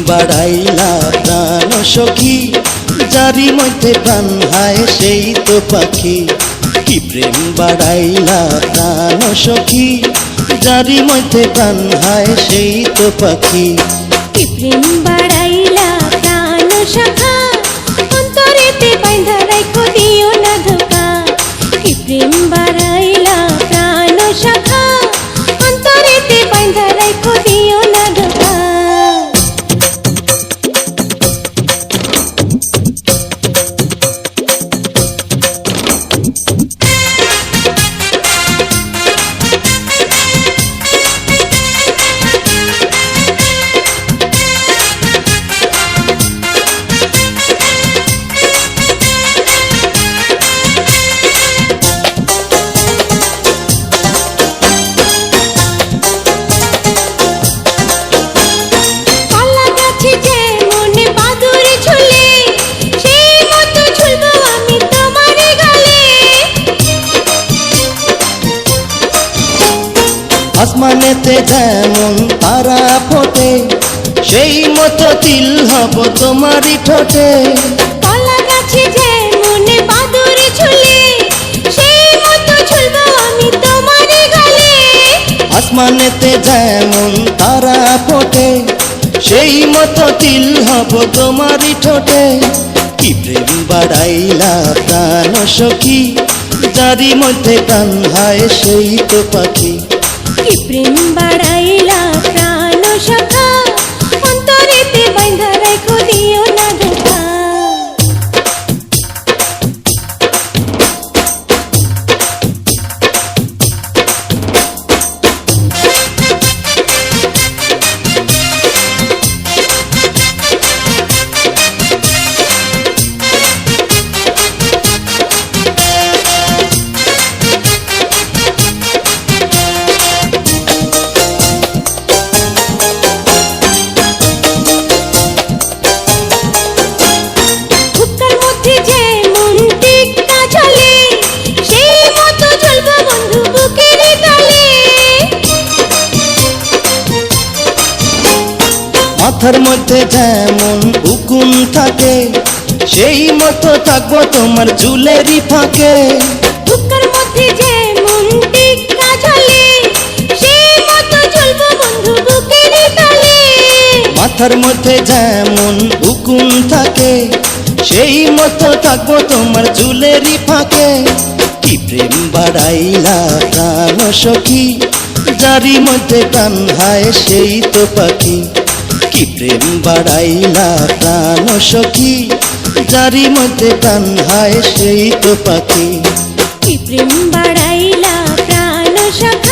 বাড়াইলা প্রাণ সখী, যারি মধ্যে প্রাণ হায় সেই তো পাখি। কি প্রেম বাড়াইলা প্রাণ সখী, যারি মধ্যে প্রাণ হায় সেই তো পাখি। কি প্রেম বাড়াইলা প্রাণ সখা, অন্তরেতে বাইন্ধা রাখো দিও না ধোকা। কি প্রেম বাড়াইলা প্রাণ সখা, অন্তরেতে বাইন্ধা রাখো দিও না ধোকা। আসমানেতে যেমন তারা ফোটে, সেই মতো তিল হব তোমারই ঠোঁটে। কলা গাছে যেমন বাদুর ঝুলে, সেই মতো ঝুলবো আমি তোমারই গালে। আসমানেতে যেমন তারা ফোটে, সেই মতো তিল হব তোমারই ঠোঁটে। কি প্রেম বাড়াইলা প্রাণ সখী, যারি মধ্যে প্রাণ হায় সেই তো পাখি। কি প্রেম বাড়াইলা প্রাণ সখা, অন্তরেতে বাইন্ধা রাখো দিও না ধোকা। মাথার মধ্যে যেমন উকুন থাকে, সেই মতো থাকবো তোমার চুলেরই ফাঁকে। বুকের মধ্যে যেমন টিক্কা ঝোলে, সেই মতো ঝুলবো বন্ধু বুকেরই তলে। মাথার মধ্যে যেমন উকুন থাকে, সেই মতো থাকবো তোমার চুলেরই ফাঁকে। কি প্রেম বাড়াইলা প্রাণ সখী, যারি মধ্যে প্রাণ হায় সেই তো পাখি। কি প্রেম বাড়াইলা প্রাণ সখী, যারি মধ্যে প্রাণ হায় সেই তো পাখি। কি প্রেম বাড়াইলা প্রাণ সখা।